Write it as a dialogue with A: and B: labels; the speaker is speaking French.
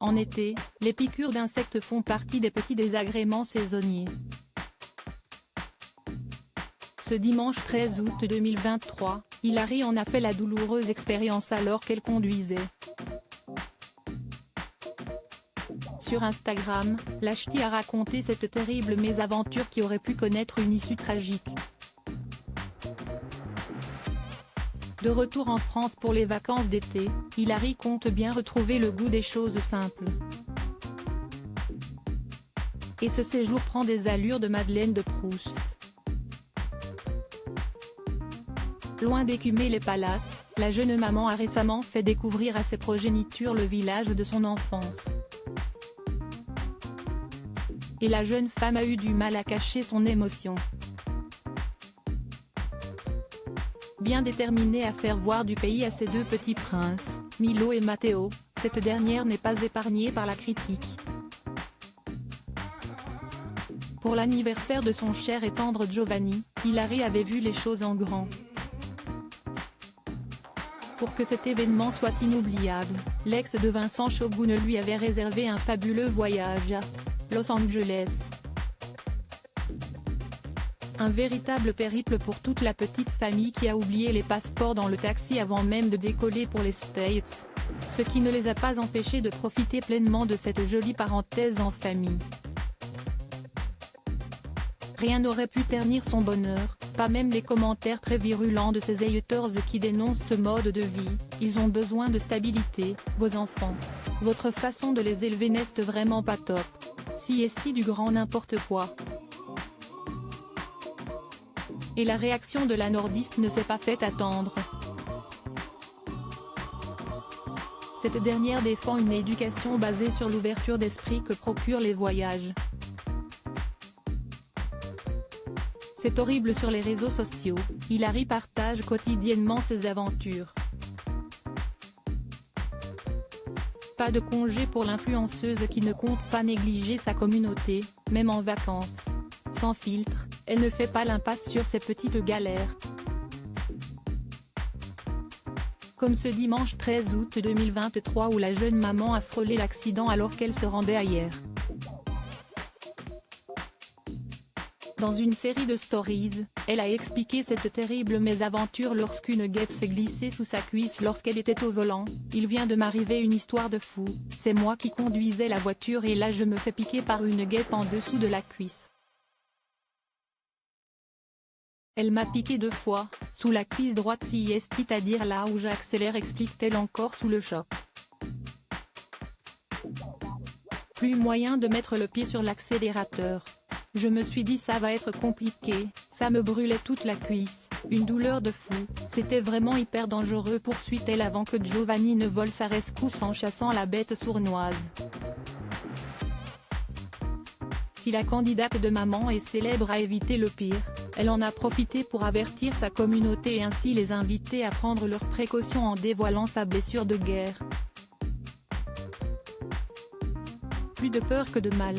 A: En été, les piqûres d'insectes font partie des petits désagréments saisonniers. Ce dimanche 13 août 2023, Hilary en a fait la douloureuse expérience alors qu'elle conduisait. Sur Instagram, la ch'ti a raconté cette terrible mésaventure qui aurait pu connaître une issue tragique. De retour en France pour les vacances d'été, Hilary compte bien retrouver le goût des choses simples. Et ce séjour prend des allures de Madeleine de Proust. Loin d'écumer les palaces, la jeune maman a récemment fait découvrir à ses progénitures le village de son enfance. Et la jeune femme a eu du mal à cacher son émotion. Bien déterminée à faire voir du pays à ses deux petits princes, Milo et Matteo, cette dernière n'est pas épargnée par la critique. Pour l'anniversaire de son cher et tendre Giovanni, Hilary avait vu les choses en grand. Pour que cet événement soit inoubliable, l'ex de Vincent Shogun lui avait réservé un fabuleux voyage à Los Angeles. Un véritable périple pour toute la petite famille qui a oublié les passeports dans le taxi avant même de décoller pour les States, ce qui ne les a pas empêchés de profiter pleinement de cette jolie parenthèse en famille. Rien n'aurait pu ternir son bonheur, pas même les commentaires très virulents de ses haters qui dénoncent ce mode de vie. Ils ont besoin de stabilité, vos enfants. Votre façon de les élever n'est vraiment pas top. Si du grand n'importe quoi. Et la réaction de la nordiste ne s'est pas fait attendre. Cette dernière défend une éducation basée sur l'ouverture d'esprit que procurent les voyages. C'est horrible sur les réseaux sociaux, Hilary partage quotidiennement ses aventures. Pas de congé pour l'influenceuse qui ne compte pas négliger sa communauté, même en vacances. Sans filtre, elle ne fait pas l'impasse sur ses petites galères. Comme ce dimanche 13 août 2023 où la jeune maman a frôlé l'accident alors qu'elle se rendait ailleurs. Dans une série de stories, elle a expliqué cette terrible mésaventure lorsqu'une guêpe s'est glissée sous sa cuisse lorsqu'elle était au volant. Il vient de m'arriver une histoire de fou, c'est moi qui conduisais la voiture et là je me fais piquer par une guêpe en dessous de la cuisse. Elle m'a piqué 2 fois, sous la cuisse droite c'est-à-dire là où j'accélère, explique-t-elle encore sous le choc. Plus moyen de mettre le pied sur l'accélérateur. Je me suis dit ça va être compliqué, ça me brûlait toute la cuisse, une douleur de fou, c'était vraiment hyper dangereux, poursuit-elle avant que Giovanni ne vole sa rescousse en chassant la bête sournoise. Si la candidate de maman est célèbre à éviter le pire, elle en a profité pour avertir sa communauté et ainsi les inviter à prendre leurs précautions en dévoilant sa blessure de guerre. Plus de peur que de mal.